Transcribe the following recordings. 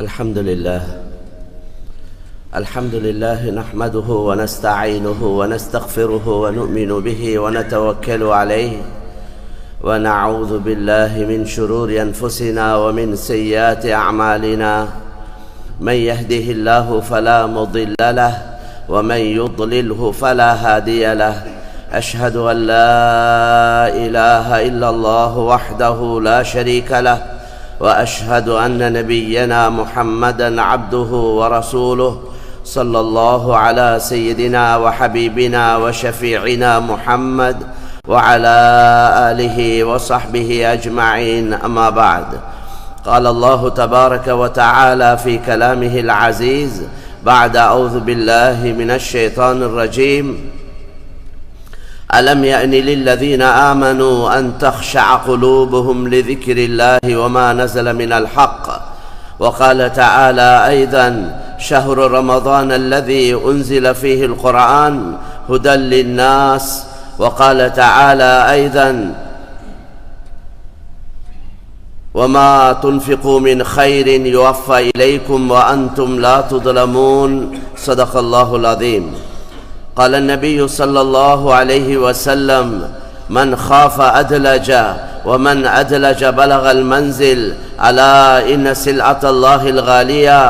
الحمد لله نحمده ونستعينه ونستغفره ونؤمن به ونتوكل عليه ونعوذ بالله من شرور أنفسنا ومن سيئات أعمالنا من يهده الله فلا مضل له ومن يضلله فلا هادي له أشهد أن لا إله إلا الله وحده لا شريك له وأشهد أن نبينا محمدا عبده ورسوله صلى الله على سيدنا وحبيبنا وشفيعنا محمد وعلى آله وصحبه أجمعين أما بعد قال الله تبارك وتعالى في كلامه العزيز بعد أعوذ بالله من الشيطان الرجيم ألم يأن للذين آمنوا أن تخشع قلوبهم لذكر الله وما نزل من الحق وقال تعالى أيضا شهر رمضان الذي أنزل فيه القرآن هدى للناس وقال تعالى أيضا وما تنفقوا من خير يوفى إليكم وأنتم لا تظلمون صدق الله العظيم قال النبي صلى الله عليه وسلم من خاف أدلج ومن أدلج بلغ المنزل ألا إن سلعة الله الغالية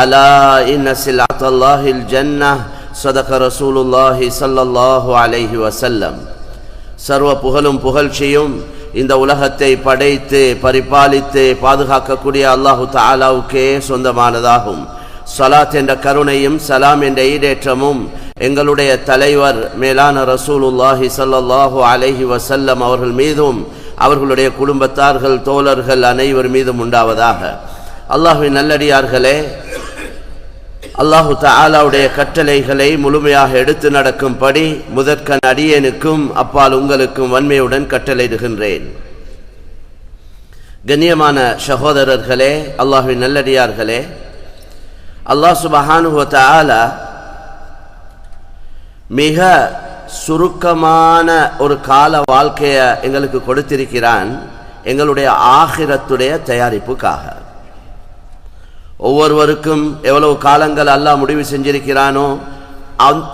ألا إن سلعة الله الجنة صدق رسول الله صلى الله عليه وسلم சர்வ புகழும் புகழ்ச்சியும் இந்த உலகத்தை படைத்து பரிபாலித்து பாதுகாக்கக்கூடிய அல்லாஹு தஆலாவுக்கே சொந்தமானதாகும். ஸலாத் என்ற கருணையும் சலாம் என்ற ஈடேற்றமும் எங்களுடைய தலைவர் மேலான ரசூலுல்லாஹி ஸல்லல்லாஹு அலைஹி வஸல்லம் அவர்கள் மீதும் அவர்களுடைய குடும்பத்தார்கள் தோழர்கள் அனைவர் மீதும் உண்டாவதாக. அல்லாஹ்வின் நல்லடியார்களே, அல்லாஹு தஆலாவுடைய கட்டளைகளை முழுமையாக எடுத்து நடக்கும்படி முதற்கண் அடியேனுக்கும் அப்பால் உங்களுக்கும் வன்மையுடன் கட்டளையிடுகின்றேன். கண்ணியமான சகோதரர்களே, அல்லாஹ்வின் நல்லடியார்களே, அல்லாஹ் சுப்ஹானஹு வ தஆலா மிக சுருக்கமான ஒரு கால வாழ்க்கையை எங்களுக்கு கொடுத்திருக்கிறான், எங்களுடைய ஆகிரத்துடைய தயாரிப்புக்காக. ஒவ்வொருவருக்கும் எவ்வளவு காலங்கள் அல்லாஹ் முடிவு செஞ்சிருக்கிறானோ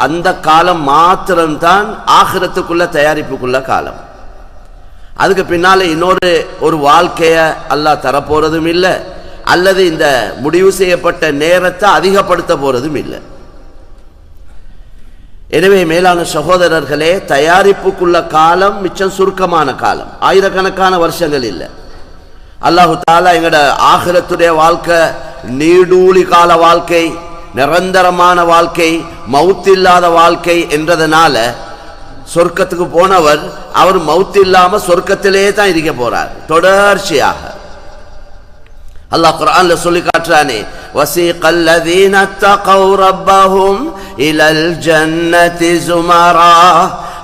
அந்த காலம் மாத்திரம்தான் ஆகிரத்துக்குள்ள தயாரிப்புக்குள்ள காலம். அதுக்கு பின்னால இன்னொரு ஒரு வாழ்க்கையை அல்லாஹ் தரப்போறதும் இல்லை, அல்லது இந்த முடிவு செய்யப்பட்ட நேரத்தை அதிகப்படுத்த போறதும் இல்லை. எனவே மேலான சகோதரர்களே, தயாரிப்புக்குள்ள காலம் மிச்சம் சுருக்கமான காலம், ஆயிரக்கணக்கான வருஷங்கள் இல்லை. அல்லாஹு தஆலா எங்கட ஆகிரத்துடைய வாழ்க்கை நீடூழி கால வாழ்க்கை, நிரந்தரமான வாழ்க்கை, மவுத்தில்லாத வாழ்க்கை என்றதனால சொர்க்கத்துக்கு போனவர் அவர் மவுத் இல்லாம சொர்க்கத்திலே தான் இருக்க போறார் தொடர்ச்சியாக. அல்லாஹ் குர்ஆன்ல சொல்லி காட்டுறானே, வஸீகல் லதீன தகவ் ரப்பஹும் இலல் ஜன்னதி ஸுமரா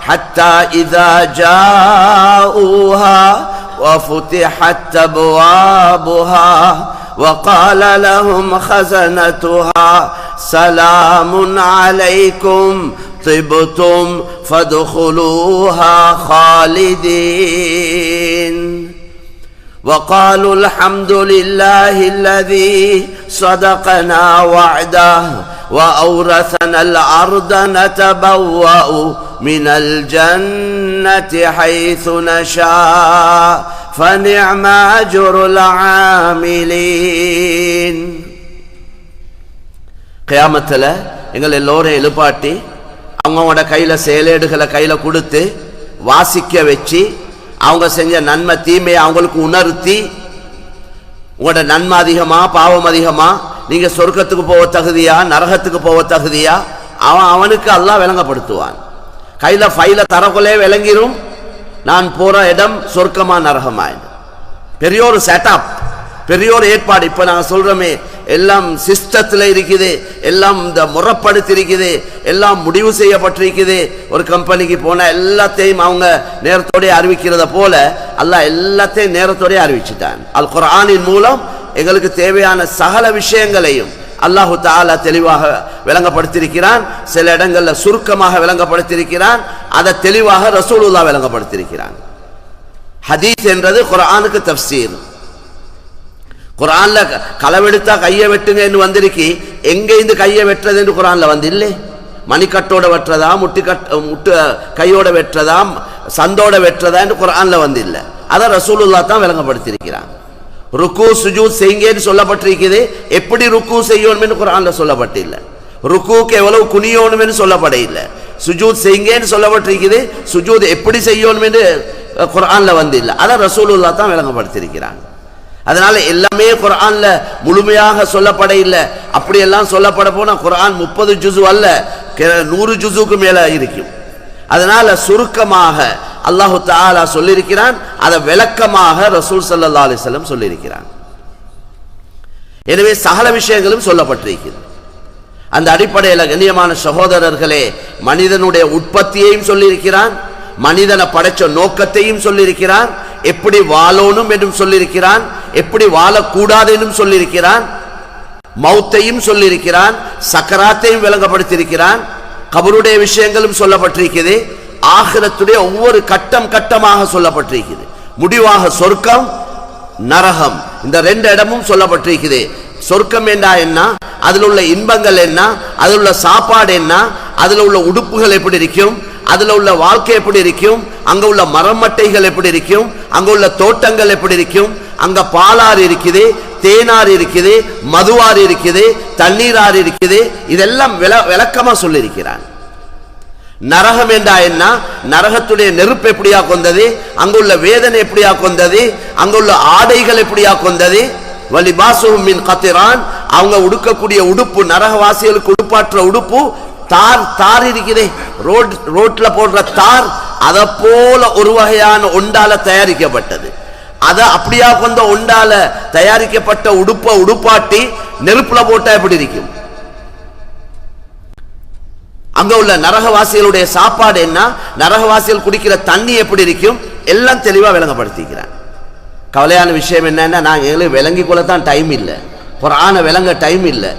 ஹத்தா இதா ஜாஊஹா وفتحت أبوابها وقال لهم خزنتها سلام عليكم طبتم فادخلوها خالدين وقالوا الحمد لله الذي صدقنا وعده وأورثنا الأرض نتبوأ من الجنة حيث نشاء فنعم أجر العاملين. கியாமத்தில் எங்கள் எல்லோரும் எழுப்பாட்டி அவங்களோட கையில் செயலேடுகளை கையில் கொடுத்து வாசிக்க வச்சு அவங்க செஞ்ச நன்மை தீமையை அவங்களுக்கு உணர்த்தி, உங்களோட நன்மை அதிகமா பாவம் அதிகமா, நீங்க சொர்க்கத்துக்கு போக தகுதியா நரகத்துக்கு போக தகுதியா, அவனுக்கு அல்லாஹ் விளங்கப்படுத்துவான். கையில ஃபைல தரக்குள்ளே விளங்கிரும் நான் போற இடம் சொர்க்கமா நரகமா. பெரிய ஒரு செட்டப், பெரிய ஒரு ஏற்பாடு. இப்ப நாங்க சொல்றோமே எல்லாம் சிஸ்டத்துல இருக்குது, எல்லாம் இந்த முறைப்படுத்தி இருக்குது, எல்லாம் முடிவு செய்யப்பட்டிருக்குது. ஒரு கம்பெனிக்கு போன எல்லாத்தையும் அவங்க நேரத்தோட அறிவிக்கிறத போல அல்லாஹ் எல்லாத்தையும் நேரத்தோட அறிவிச்சுட்டான். அல் குர்ஆனின் மூலம் எங்களுக்கு தேவையான சகல விஷயங்களையும் அல்லாஹு தஆலா தெளிவாக விளங்கப்படுத்தியிருக்கிறான். சில இடங்கள்ல சுருக்கமாக விளங்கப்படுத்தியிருக்கிறான், அதை தெளிவாக ரசூலுல்லாஹ் விளங்கப்படுத்தியிருக்கிறான். ஹதீஸ் என்றது குர்ஆனுக்கு தஃப்சீர். குர்ஆன்ல களவெடுத்தா கையை வெட்டுங்க என்று வந்திருக்கு. எங்க இந்த கையை வெட்டுறது என்று குர்ஆன்ல வந்து இல்லை. மணிக்கட்டோட வெட்டுறதா, முட்டு கையோட வெட்டுறதா, சந்தோட வெட்டுறதா என்று குர்ஆன்ல வந்து இல்லை. அதை ரசூலுல்லாஹ் தான் விளங்கப்படுத்தியிருக்கிறான். ருக்கு சுஜூத் செய்யுங்கன்னு சொல்லப்பட்டிருக்குது. எப்படி ருக்கு செய்யணும் என்று குர்ஆன்ல சொல்லப்பட்டில்லை. ருக்குக்கு எவ்வளவு குனியணும் என்று சொல்லப்பட இல்லை. சுஜூத் செய்யுங்கன்னு சொல்லப்பட்டிருக்குது. சுஜூத் எப்படி செய்யணும் என்று குர்ஆன்ல வந்து இல்லை. அதை ரசூலுல்லாஹ் தான் விளங்கப்படுத்தியிருக்கிறாங்க. அதனால எல்லாமே குர்ஆன்ல முழுமையாக சொல்லப்பட இல்லை. அப்படியெல்லாம் சொல்லப்பட போனா குர்ஆன் 30 ஜுஸு அல்ல, 100 ஜுஸுக்கு மேல இருக்கும். அதனால சுருக்கமாக அல்லாஹு தஆலா சொல்லியிருக்கிறான். அதை விளக்கமாக ரசூல் ஸல்லல்லாஹு அலைஹி வஸல்லம் சொல்லியிருக்கிறான். எனவே சகல விஷயங்களும் சொல்லப்பட்டிருக்கிறது. அந்த அடிப்படையில் கண்ணியமான சகோதரர்களே, மனிதனுடைய உற்பத்தியையும் சொல்லியிருக்கிறான், மனிதனை படைச்ச நோக்கத்தையும் சொல்லியிருக்கிறான், எப்படி வாழணும் என்றும் சொல்லியிருக்கிறான், எப்படி வாழக்கூடாது என்றும் சொல்லியிருக்கிறான், மௌத்தையும் சொல்லியிருக்கிறான், சக்கராத்தையும் விளங்கப்படுத்தியிருக்கிறான், கபருடைய விஷயங்களும் சொல்லப்பட்டிருக்கிறது, ஆகிரத்துடைய ஒவ்வொரு கட்டம் கட்டமாக சொல்லப்பட்டிருக்கிறது. முடிவாக சொர்க்கம் நரகம் இந்த 2 இடமும் சொல்லப்பட்டிருக்கிறது. சொர்க்கம் என்றா என்ன, அதில் உள்ள இன்பங்கள் என்ன, அதில் உள்ள சாப்பாடு என்ன, அதில் உள்ள உடுப்புகள் எப்படி இருக்கும், அதுல உள்ள வாழ்க்கை எப்படி இருக்கும், அங்க உள்ள மரமட்டைகள் எப்படி இருக்கும், அங்க உள்ள தோட்டங்கள் எப்படி இருக்கும், அங்க பாலாறு இருக்குது, தேனாறு இருக்குது, மதுவாறு இருக்குது, தண்ணீராறு இருக்குது. இதெல்லாம் விளக்கமா சொல்லியிருக்கிறான். நரகம் என்றா என்ன, நரகத்துடைய நெருப்பு எப்படியா கொண்டது, அங்குள்ள வேதனை எப்படியா கொண்டது, அங்குள்ள ஆடைகள் எப்படியா கொண்டது, வலிபாசுஹும் மின் கத்திரான், அவங்க உடுக்கக்கூடிய உடுப்பு, நரகவாசிகளுக்கு உடுப்பாற்ற உடுப்பு தார் இருக்குதே, ரோட்ல போடுற தார், அத போல ஒரு வகையான ஒண்டால தயாரிக்கப்பட்டது. அத அப்படியா கொண்ட ஒண்டால தயாரிக்கப்பட்ட உடுப்பாட்டி நெருப்புல போட்டா எப்படி இருக்கும்? அங்க உள்ள நரகவாசிகளுடைய சாப்பாடு என்ன, நரகவாசிகள் குடிக்கிற தண்ணி எப்படி இருக்கும், எல்லாம் தெளிவா விளங்கப்படுத்திக்கிறான். கவலையான விஷயம் என்னன்னா, நாங்க எங்களுக்கு விளங்கி கொள்ளத்தான் டைம் இல்லை, குர்ஆனை விளங்க டைம் இல்லை.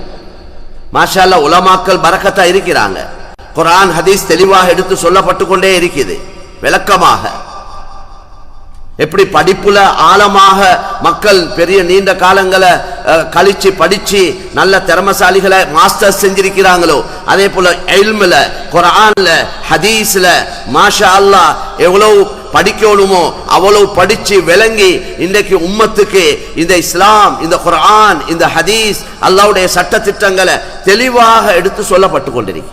மாஷா அல்லாஹ் உலமாக்கள் பரக்கத்தா இருக்கிறாங்க. குர்ஆன் ஹதீஸ் தெளிவாக எடுத்து சொல்லப்பட்டு கொண்டே இருக்குது விளக்கமாக. எப்படி படிப்புல ஆழமாக மக்கள் பெரிய நீண்ட காலங்களை கழிச்சு படிச்சு நல்ல திறமசாலிகளை மாஸ்டர்ஸ் செஞ்சிருக்கிறாங்களோ, அதே போல இல்முல, குர்ஆன்ல, ஹதீஸ்ல மாஷா அல்லாஹ் எவ்வளவு படிக்கணுமோ அவ்வளவு படிச்சு விளங்கி இன்றைக்கு உம்மத்துக்கு இந்த இஸ்லாம், இந்த குர்ஆன், இந்த ஹதீஸ், அல்லாஹ்வுடைய சட்ட திட்டங்களை தெளிவாக எடுத்து சொல்லப்பட்டு கொண்டிருக்கு.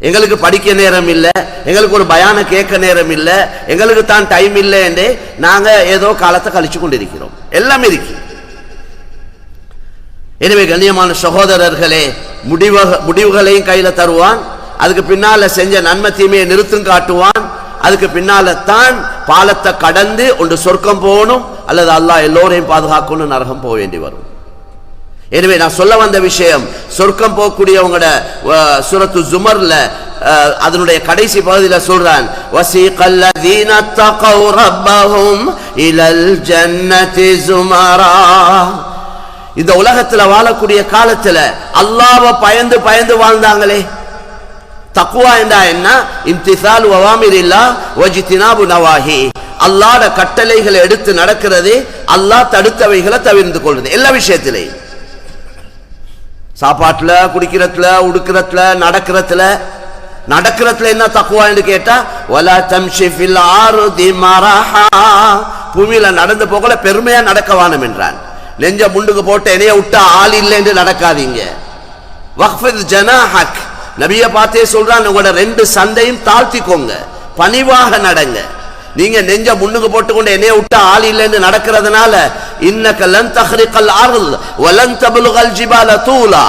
எங்களுக்கு படிக்க நேரம் இல்லை, எங்களுக்கு ஒரு பயான கேட்க நேரம் இல்லை, எங்களுக்கு தான் டைம் இல்லை என்று நாங்க ஏதோ காலத்தை கழிச்சு கொண்டிருக்கிறோம். எல்லாம் இருக்கு. எனவே கண்ணியமான சகோதரர்களே, முடிவுகளையும் கையில தருவான், அதுக்கு பின்னால செஞ்ச நன்மை தீமையை நிறுத்தும் காட்டுவான், அதுக்கு பின்னால தான் பாலத்தை கடந்து ஒன்று சொர்க்கம் போகணும் அல்லது அல்லாஹ் எல்லோரையும் பாதுகாக்கணும், நரகம் போக வேண்டி வரும். எனவே நான் சொல்ல வந்த விஷயம், சொர்க்கம் போகக்கூடியவங்களோட சூரத்து ஜுமர்ல அதனுடைய கடைசி பகுதியில் சொல்றான், வஸீகல்லதீன தகவ் ரப்பஹும் இலல் ஜன்னதி ஸுமரா. இந்த உலகத்தில் வாழக்கூடிய காலத்துல அல்லாஹ்வை பயந்து பயந்து வாழ்ந்தாங்களே. தக்வா என்றா என்ன? இம்திசாலு அவாமிரில்லாஹ் வஜ்தினாபு நவாஹி. அல்லாஹ்வுடைய கட்டளைகளை எடுத்து நடக்கிறது, அல்லாஹ் தடுத்தவைகளை தவிர்த்து கொள்வது. எல்லா விஷயத்திலையும், சாப்பாட்டுல, குடிக்கிறதுல, உடுக்கிறதுல, நடக்கிறதுல என்ன தக்வா என்று கேட்டா, வலா தம்ஷி ஃபில் ஆர்தி மரஹா. பூமியில நடந்து போகல பெருமையா நடக்க வானம் என்றான். நெஞ்ச முண்டுக்கு போட்டு என்னைய விட்டா ஆள் இல்லை என்று நடக்காதீங்க. வக்ஃபித் ஜனாஹக், நபியை பார்த்தே சொல்றான், உங்களோட 2 சந்தையும் தாழ்த்திக்கோங்க, பணிவாக நடங்க. நீங்க நெஞ்ச முன்னுக்கு போட்டுக்கொண்டு என்னைய விட்டா ஆள் இல்லைன்னு நடக்கிறதுனால, இன்னக லன் தஹ்ரிகல் அர்ல் வலன் தப்லுகல் ஜிபால தூலா,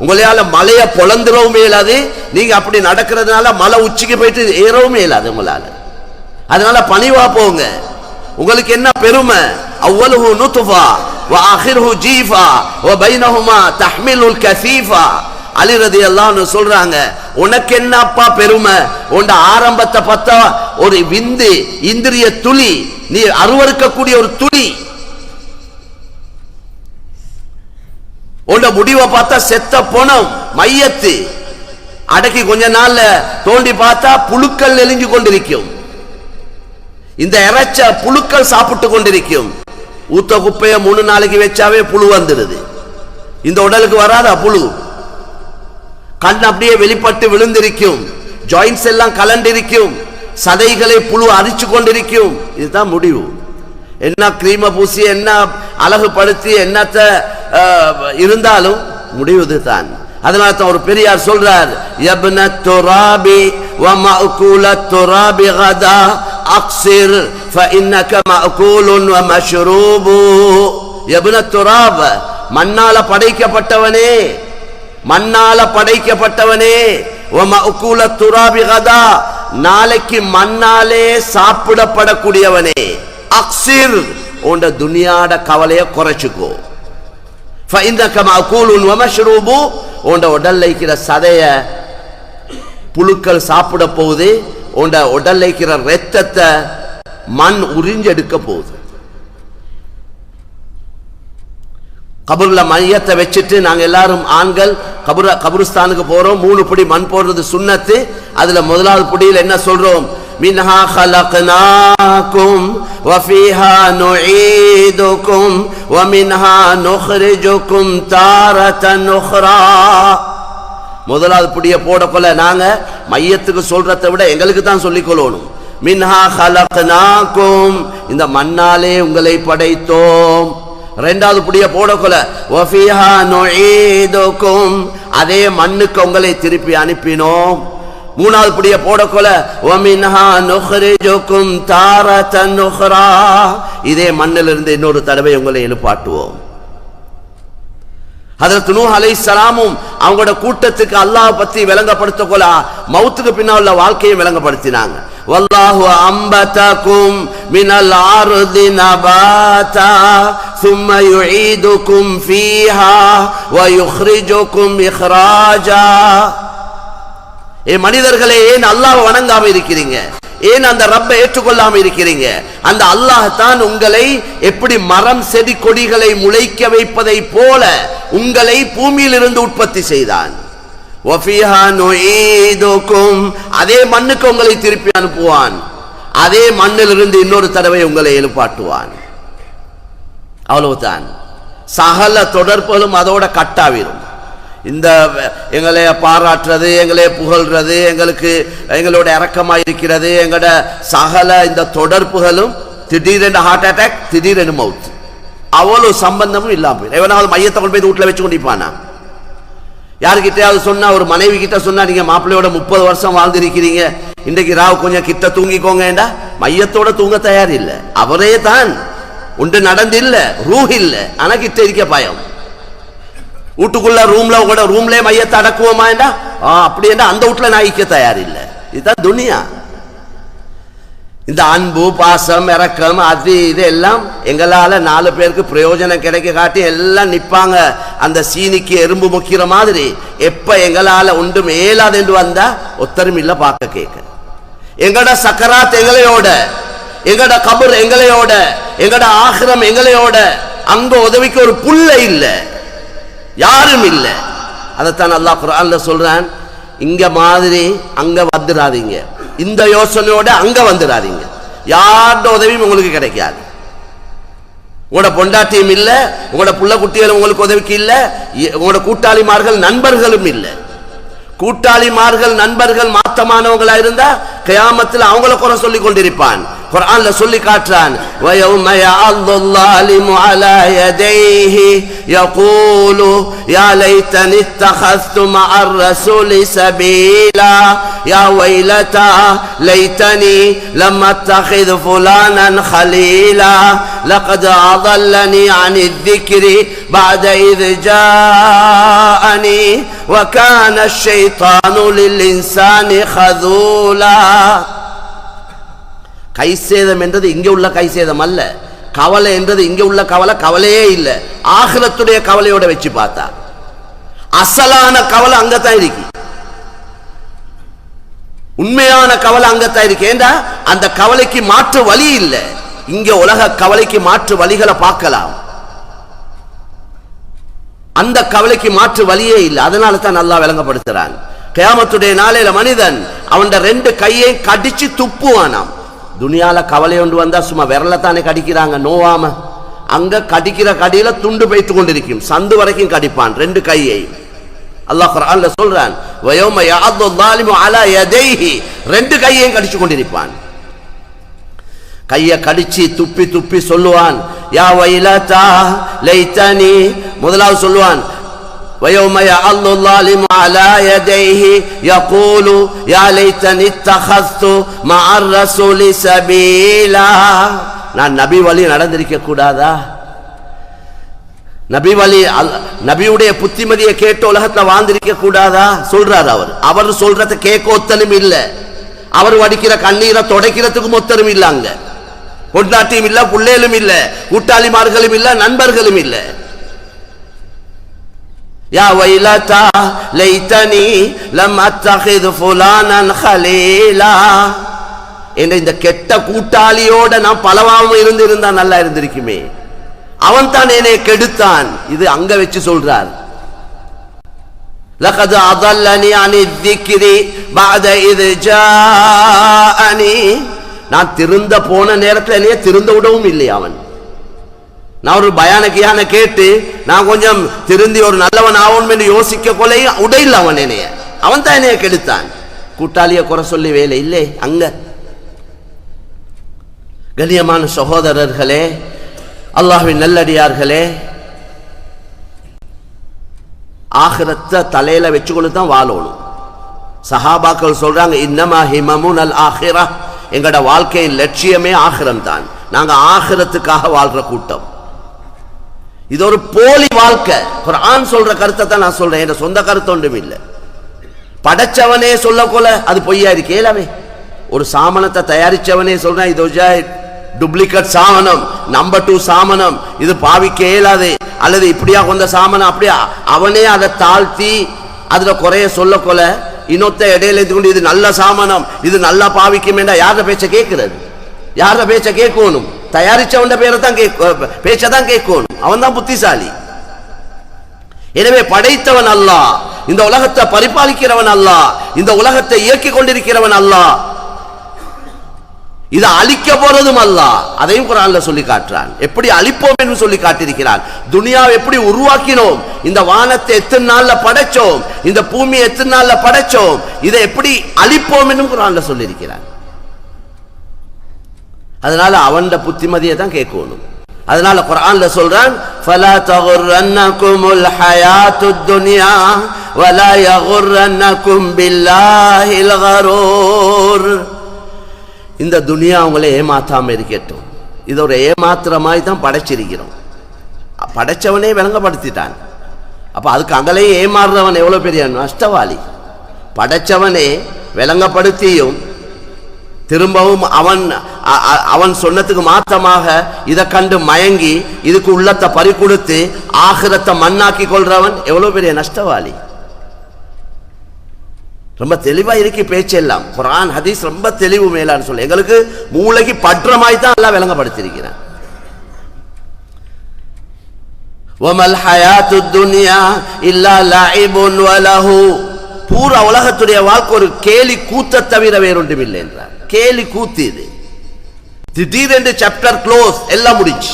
உங்களால மலையை பொளந்துறவும் மேலாது, நீங்க அப்படி நடக்கிறதுனால மலை உச்சிக்கு போயிட்டு ஏறவும் மேலாது உங்களால. அதனால பணிவா போங்க. உங்களுக்கு என்ன பெருமை? அவ்வலுஹு நுத்ஃபா வ ஆகிருஹு ஜீஃபா வ பைனஹுமா தஹ்மிலுல் கஸீஃபா. அலி ரலியல்லாஹு அன்ஹு சொல்றாங்க, உனக்கு என்னப்பா பெருமை? உண்ட ஆரம்பத்தை பார்த்தா ஒரு விந்து, இந்திரிய துளி, நீ அருவருக்கக்கூடிய ஒரு துளி. உண்ட முடிவை பார்த்தா செத்த பொணம், மையத்து. அடக்கி கொஞ்ச நாள்ல தோண்டி பார்த்தா புழுக்கள் நெளிஞ்சு கொண்டிருக்கும். இந்த இறைச்ச புழுக்கள் சாப்பிட்டு கொண்டிருக்கும். ஊத்த குப்பைய 3 நாளைக்கு வச்சாவே புழு வந்துடுது. இந்த உடலுக்கு வராதா புழு? கண் அப்படியே வெளிப்பட்டு விழுந்திருக்கும், ஜாயின்ஸ் எல்லாம் கலண்டிருக்கும், சதைகளை புழு அரிச்சு கொண்டிருக்கும். இதுதான் முடிவு. என்ன கிரீம பூசி என்ன அழகுபடுத்தி என்னத்த இருந்தாலும் முடிவு தான். அதனால தான் ஒரு பெரியார் சொல்றார், யப்ன துராபி வ மஅகூலத் துராபி கதா அக்ஸிர் ஃபஇன்னக மஅகூலுன் வ மஷ்ரூபு. யப்ன துராப், மண்ணால படைக்கப்பட்டவனே, மண்ணால படைக்கப்பட்டவனே, வ மஅகூலத் துராபி கதா, நாளைக்கு மண்ணாலே சாப்பிடப்படக்கூடியவனே, அக்ஸிர், உண்ட துனியாட கவலையை குறைச்சுக்கோ. فإنك مأكول ومشروب, உண்ட உடல்ல இருக்கிற சதைய புழுக்கள் சாப்பிட போகுது, உண்ட உடல்ல இருக்கிற ரத்தத்தை மண் உறிஞ்செடுக்க போகுது. கபூர்ல மையத்தை வச்சுட்டு நாங்க எல்லாரும் ஆண்கள் கபூர்ஸ்தானுக்கு போறோம். 3 படி மண் போடுறது சுன்னத்து. அதுல முதலாவது படியில் என்ன சொல்றோம்? மின்ஹா خلقناكم وفيها نعيدكم ومنها نخرجكم تارة أخرى. முதலாவது படியை போடக்கொள்ள நாங்க மையத்துக்கு சொல்றதை விட எங்களுக்கு தான் சொல்லிக் கொள்ளணும். மின்ஹா خلقناكم, இந்த மண்ணாலே உங்களை படைத்தோம். இரண்டாவது படியை போடக்கொள்ள وفيها نعيدكم, அதே மண்ணுக்கு உங்களை திருப்பி அனுப்பினோம். மூணாவது படியை போடக்கொள்ள ومنها نخرجكم تارة أخرى, இதே மண்ணிலிருந்து இன்னொரு தடவை உங்களை எழுப்பாட்டுவோம். ஹஜ்ரத் நூஹ் அலைஹிஸ்ஸலாமும் அவங்களோட கூட்டத்துக்கு அல்லாஹ் பத்தி விளங்கப்படுத்தக்கொள்ள மௌத்துக்கு பின்னால் உள்ள வாழ்க்கையை விளங்கப்படுத்தினாங்க. வல்லாஹு அம்பதகும் மினல் அர்தி நபாதா ثم يعيدكم فيها ويخرجكم إخراجا. மனிதர்களே, ஏன் அல்லாஹ் வணங்காம இருக்கிறீங்க? ஏன் அந்த ரப்பை ஏற்றுக்கொள்ளாம இருக்கிறீங்க? அந்த அல்லாஹ் தான் உங்களை எப்படி மரம் செடி கொடிகளை முளைக்க வைப்பதை போல உங்களை பூமியிலிருந்து உற்பத்தி செய்தான். வஃபிஹா நுஈதுக்கும், அதே மண்ணுக்கு உங்களை திருப்பி அனுப்புவான். அதே மண்ணிலிருந்து இன்னொரு தடவை உங்களை எழுப்பாட்டுவான். அவ்வளவுதான். சகல தொடர்புகளும் அதோட கட்டாவிரும். இந்த எங்களை பாராட்டுறது, எங்களை புகழ்றது, எங்களுக்கு எங்களோட இரக்கமாக இருக்கிறது, எங்களோட சகல இந்த தொடர்புகளும் திடீரென்று ஹார்ட் அட்டாக், திடீரென்று மவுத், அவ்வளவு சம்பந்தமும் இல்லாம போயிடும். எவனாவது மையத்தை கொண்டு போய் வீட்டில் வச்சு கொண்டிருப்பானா? யாருக்கிட்டையாவது சொன்னா, ஒரு மனைவி கிட்ட சொன்னா, நீங்க மாப்பிள்ளையோட 30 வருஷம் வாழ்ந்திருக்கிறீங்க, இன்றைக்கு ராவு கொஞ்சம் கிட்ட தூங்கிக்கோங்கடா, மையத்தோட தூங்க தயார் இல்லை. அவரே தான் ஒன்று நடந்தில்ல, ரூஹ் இல்லை, ஆனா கிட்ட இருக்க பயம். வீட்டுக்குள்ள ரூம்ல மையத்தை அடக்குவோமா என்றா அப்படி என்றா அந்த வீட்டுல நான் இக்க தயார் இல்லை. இதுதான் துனியா. இந்த அன்பு பாசம் இரக்கம் அது இது எல்லாம் எங்களால 4 பேருக்கு பிரயோஜனம் கிடைக்க காட்டி எல்லாம் நிப்பாங்க. அந்த சீனிக்கு எறும்பு முக்கிற மாதிரி எப்ப எங்களால ஒன்றும் ஏலாது என்று வந்தா ஒத்தரும் இல்ல பார்க்க கேட்க. எங்கட சக்கராத் எங்களையோட, எங்கட கபர் எங்களையோட, எங்கட ஆகிரம் எங்களையோட. அங்க உதவிக்கு ஒரு புல்ல இல்ல, யாரும் இல்ல. அதைத்தான் அல்லாஹ் குர்ஆன்ல சொல்றான், இங்க மாதிரி அங்க வந்துடாதீங்க, இந்த யோசனையோட அங்க வந்துடாதீங்க. யாரோட உதவியும் உங்களுக்கு கிடைக்காது. உங்களோட பொண்டாட்டியும் இல்ல, உங்களோட புள்ள குட்டிகளும் உங்களுக்கு உதவிக்கு இல்ல, உங்களோட கூட்டாளிமார்கள் நண்பர்களும் இல்ல. கூட்டாளிமார்கள் நண்பர்கள் மாத்தமானவங்களா இருந்தா கியாமத்தில் அவங்கள குறை சொல்லி கொண்டிருப்பான். குர்ஆன்ல சொல்லி காட்டுறான், وَيَوْمَ يَعَضُّ الظَّالِمُ عَلَى يَدَيْهِ يَقُولُ يَا لَيْتَنِي اتَّخَذْتُ مَعَ الرَّسُولِ سَبِيلًا يَا وَيْلَتَى لَيْتَنِي لَمْ أَتَّخِذْ فُلَانًا خَلِيلًا لَقَدْ أَضَلَّنِي عَنِ الذِّكْرِ بَعْدَ إِذْ جَاءَنِي وَكَانَ الشَّيْطَانُ لِلْإِنسَانِ خَذُولًا. கைசேதம் என்றது இங்க உள்ள கைசேதம் அல்ல. கவலை என்றது இங்க உள்ள கவலை கவலையே இல்லை. ஆகிரத்துடைய கவலையோட வச்சு பார்த்தா அசலான கவலை அங்கத்தான் இருக்கு, உண்மையான கவலை அங்கத்தான் இருக்கு. ஏண்டா அந்த கவலைக்கு மாற்று வழி இல்லை. இங்க உலக கவலைக்கு மாற்று வழிகளை பார்க்கலாம், அந்த கவலைக்கு மாற்று வழியே இல்லை. அதனால தான் அல்லாஹ் விளங்கப்படுத்துறான், கியாமத்துடைய நாளையில மனிதன் அவன் 2 கையை கடிச்சு துப்புவானாம். துனியால கவலை ஒன்று வந்தா சும்மா விரல தானே கடிக்கிறாங்க நோவாம. அங்க கடிக்கிற கடியில துண்டு வைத்துக் கொண்டிருக்கும், சந்து வரைக்கும் கடிப்பான் ரெண்டு கையை. அல்லாஹ் குர்ஆன்ல சொல்றான், வயௌம யஅது ஸாலிமு அலா யதைஹி, ரெண்டு கையையும் கடிச்சு கொண்டிருப்பான். கையை கடிச்சு துப்பி துப்பி சொல்லுவான், யா வைலதா லைதனி, முதலாவது சொல்லுவான் وَيَوْمَ يَعَضُّ الظَّالِمُ عَلَى يَدَيْهِ يَقُولُ يَا لَيْتَنِي اتَّخَذْتُ مَعَ الرَّسُولِ سَبِيلًا. நான் நபி வழி நடந்திருக்க கூடாதா? நபி வழி, நபியுடைய புத்திமதியை கேட்டு உலகத்துல வாழ்ந்திருக்க கூடாதா சொல்றார். அவர் சொல்றத கேட்க ஒத்தனும் இல்ல, அவர் வடிக்கிற கண்ணீரை துடைக்கிறதுக்கும் ஒத்தரும் இல்ல, அங்க பொண்டாட்டியும் இல்ல, புள்ளேலும் இல்ல, கூட்டாளிமார்களும் இல்ல, நண்பர்களும் இல்ல. யா வைலதா லைதனி லம் அத்தகிது ஃபுலானன் கலீலா, இந்த கெட்ட கூட்டாளியோட நான் பலவாம இருந்தா நல்லா இருந்திருக்குமே, அவன் தான் என்னை கெடுத்தான். இது அங்க வச்சு சொல்றார். லகத் அதல்லனி அனி ذிக்ரி பஅத இத் ஜாஅனி, நான் திருந்த போன நேரத்தில் என்னைய திருந்த விடவும் இல்லை அவன். நான் ஒரு பயானக்கியான கேட்டு நான் கொஞ்சம் திருந்தி ஒரு நல்லவன் ஆகணும் என்று யோசிக்க கொலை உடையில் அவன் என்னைய, அவன் தான் என்னைய கெடுத்தான். கூட்டாளிய குறை சொல்லி வேலை இல்லை அங்க. கண்ணியமான சகோதரர்களே, அல்லாஹ்வின் நல்லடியார்களே, ஆகிரத்தை தலையில வச்சுக்கொண்டு தான் வாழணும். சஹாபாக்கள் சொல்றாங்க, இன்னமா ஹிமமுன் அல் ஆஹிரா, எங்கட வாழ்க்கையின் லட்சியமே ஆகிரம் தான், நாங்க ஆகிரத்துக்காக வாழ்ற கூட்டம். இது ஒரு போலி வாழ்க்கை. குர்ஆன் சொல்ற கருத்தை தான் நான் சொல்றேன், என் சொந்த கருத்து ஒன்றும் இல்லை. படைச்சவனே சொல்ல கொல அது பொய்யா இருக்கேலாமே. ஒரு சாமனத்தை தயாரிச்சவனே சொல்றேன், இது டூப்ளிகேட் சாமனம், நம்பர் 2 சாமனம், இது பாவிக்க இயலாது, அல்லது இப்படியா கொண்ட சாமனம் அப்படியா, அவனே அதை தாழ்த்தி அதுல குறைய சொல்ல கொல இன்னொத்த இடையில இருந்து கொண்டு இது நல்ல சாமனம், இது நல்லா பாவிக்கும் என்றா யார பேச்ச கேட்கிறது? யார பேச்ச கேட்கணும்? தயாரிச்சவன் பேரை தான் பேச்சதான் கேட்கணும், அவன் தான் புத்திசாலி. எனவே படைத்தவன் அல்லாஹ், இந்த உலகத்தை பரிபாலிக்கிறவன் அல்லாஹ், இந்த உலகத்தை இயக்கி கொண்டிருக்கிறவன் அல்லாஹ், இதை அழிக்க போறதும் அல்லாஹ். அதையும் குர்ஆன்ல சொல்லி காட்டுறான், எப்படி அழிப்போம் என்று சொல்லி காட்டியிருக்கிறான். துனியாவை எப்படி உருவாக்கினோம், இந்த வானத்தை எத்தனை நாள்ல படைச்சோம், இந்த பூமியை எத்தனை நாள்ல படைச்சோம், இதை எப்படி அழிப்போம் என்று குர்ஆன்ல சொல்லி இருக்கிறான். அதனால அவன் புத்திமதியை தான் கேட்கணும். அதனால குர்ஆன்ல சொல்றான், ஃபலா தகுர்ரன்னகுமுல் ஹயாத்துத் துன்யா வலா யகுர்ரன்னகும் பில்லாஹில் கரூர். இந்த துனியா அவங்களை ஏமாத்தாம இருக்கட்டும், இது ஒரு ஏமாத்திரமாய் தான் படைச்சிருக்கிறோம். படைச்சவனே விளங்கப்படுத்திட்டான். அப்ப அதுக்கு அங்கலேயே ஏமாறுறவன் எவ்வளவு பெரிய நஷ்டவாளி. படைச்சவனே விளங்கப்படுத்தியும் திரும்பவும் அவன் சொன்னதுக்கு மாற்றமாக இதை கண்டு மயங்கி இதுக்கு உள்ளத்தை பறி கொடுத்து ஆகிரத்தை மண்ணாக்கி கொள்றவன் எவ்வளவு பெரிய நஷ்டவாளி. ரொம்ப தெளிவா இருக்கு பேச்செல்லாம். குர்ஆன் ஹதீஸ் ரொம்ப தெளிவு மேலான்னு சொல்ல, எங்களுக்கு மூளைக்கு பற்றமாய் தான் எல்லாம் விளங்கப்படுத்தியிருக்கிறான். வமல் ஹயாத்துத் துன்யா இல்லா லஇபுன் வலஹு, பூரா உலகத்துடைய வாழ்க்கை ஒரு கேலி கூத்த தவிர வேறொன்றும் இல்லை என்றார். கேலி கூத்து இது. திடீரென்று சாப்டர் க்ளோஸ், எல்லாம் முடிச்சு.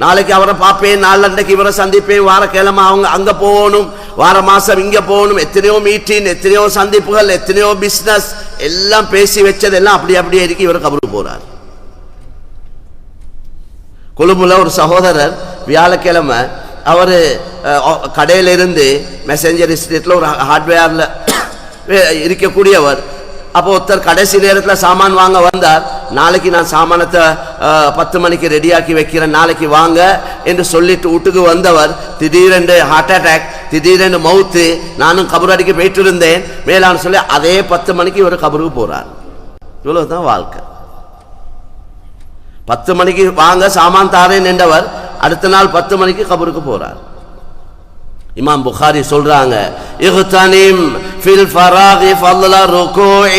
நாளைக்கு அவரை பார்ப்பேன், நாளன்றைக்கு இவரை சந்திப்பேன், வார கிழமை அவங்க அங்க போகணும், வார மாசம் இங்க போகணும், எத்தனையோ மீட்டிங், எத்தனையோ சந்திப்புகள், எத்தனையோ பிசினஸ், எல்லாம் பேசி வச்சது எல்லாம் அப்படியே இருக்கு. இவர் கபருக்கு போறார். கொழும்புல ஒரு சகோதரர் வியாழக்கிழமை அவர் கடையிலிருந்து மெசஞ்சர் ஸ்ட்ரீட்ல ஒரு ஹார்ட்வேர்ல இருக்கக்கூடியவர். அப்போ ஒருத்தர் கடைசி நேரத்தில் சாமான் வாங்க வந்தார். நாளைக்கு நான் சாமானத்தை 10 மணிக்கு ரெடியாக்கி வைக்கிறேன், நாளைக்கு வாங்க என்று சொல்லிட்டு வீட்டுக்கு வந்தவர் திடீரென்று ஹார்ட் அட்டாக், திடீரென்று மவுத்து. நானும் கபர் அடிக்க போயிட்டு இருந்தேன் மேலான்னு சொல்லி அதே 10 மணிக்கு இவர் கபருக்கு போறார். இவ்வளவுதான் வாழ்க்கை. 10 மணிக்கு வாங்க சாமான் தாரேன் என்றவர் அடுத்த நாள் 10 மணிக்கு கபருக்கு போறார். இமாம் புகாரி சொல்றாங்க, இக்தனிம் ஃபில் ஃபராகி ஃபضل ركوع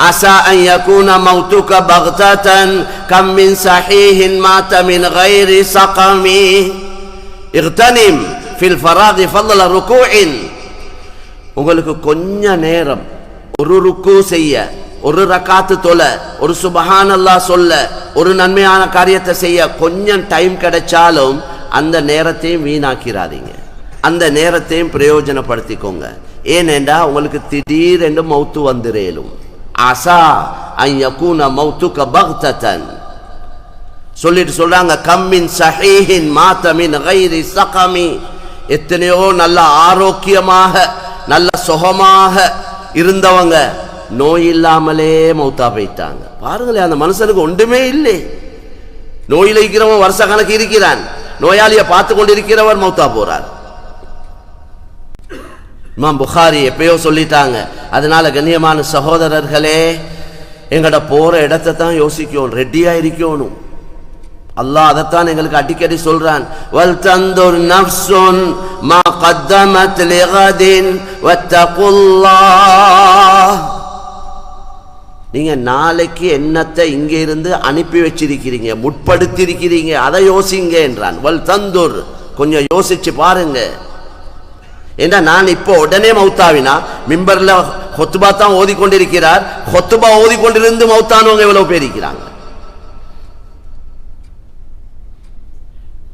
عسى ان يكون موتك بغتة كم من صحيح مات من غير سقم. இக்தனிம் ஃபில் ஃபராகி ஃபضل ركوع, உங்களுக்கு கொஞ்ச நேரம் ஒரு ருக்கு செய்ய, ஒரு ரக்காத்து தொல, ஒரு சுபஹானல்லாஹ் சொல்ல, ஒரு நன்மையான காரியத்தை செய்ய கொஞ்சம் டைம் கிடைச்சாலும் அந்த நேரத்தையும் வீணாக்கிறாதீங்க. அந்த நேரத்தையும் பிரயோஜனப்படுத்திக்கோங்க. ஏனென்றா உங்களுக்கு திடீரென்று மௌத்து வந்துரேலும். அசா அய்யகூன மௌத்துக பக்ததன் சொல்லிட்டு சொல்றாங்க, கம்மின் சஹீஹின் மாத மின் கைரி ஸகமி. எத்தனையோ நல்ல ஆரோக்கியமாக நல்ல சுகமாக இருந்தவங்க நோய் இல்லாமலே மௌத்தா போயிட்டாங்க. பாருங்களேன், அந்த மனுஷனுக்கு ஒன்றுமே இல்லை. நோயில் இருக்கிறவன் வருஷ கணக்கு இருக்கிறான், நோயாளியை பார்த்து கொண்டிருக்கிறவர் மௌத்தா போறார். இமாம் புகாரி எப்பயோ சொல்லிட்டாங்க. அதனால கண்ணியமான சகோதரர்களே, எங்கட போற இடத்தை தான் யோசிக்கணும், ரெடியா இருக்கணும். அல்லாஹ் அதைத்தான் எங்களுக்கு அடிக்கடி சொல்றான், வல் தந்துர் நஃப்ஸுன் மா கத்தமத் லிகதின் வத்தகுல்லாஹ். நீங்க நாளைக்கு என்னத்தை இங்க இருந்து அனுப்பி வச்சிருக்கிறீங்க, முற்படுத்தி இருக்கிறீங்க, அதை யோசிங்க என்றான். வல் தந்துர், கொஞ்சம் யோசிச்சு பாருங்க. ஏன்னா நான் இப்போ உடனே மௌத்தாவினா, மிம்பர்ல ஹொத்துபா தான் ஓதிக்கொண்டிருக்கிறார், ஹொத்துபா ஓதிக்கொண்டிருந்து மௌத்தானவங்க எவ்வளவு பேர் இருக்கிறாங்க.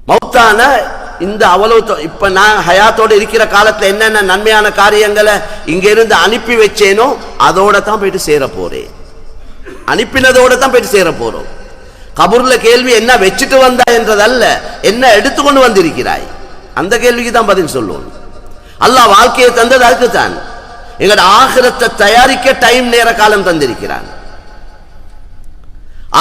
மௌத்தான இந்த அவ்வளவு இப்ப நான் ஹயாத்தோடு இருக்கிற காலத்துல என்னென்ன நன்மையான காரியங்களை இங்க இருந்து அனுப்பி வச்சேனோ அதோட தான் போயிட்டு சேர போறேன். அனுப்பினதோட தான் போயிட்டு சேர போறோம். கபூர்ல கேள்வி என்ன வச்சுட்டு வந்தா என்றதல்ல, என்ன எடுத்துக்கொண்டு வந்திருக்கிறாய், அந்த கேள்விக்கு தான் பதில் சொல்லுவோம். அல்லாஹ் வாழ்க்கையை தந்தது அதுக்குத்தான். எங்களோட ஆகிரத்தை தயாரிக்க டைம் நேர காலம் தந்திருக்கிறான்.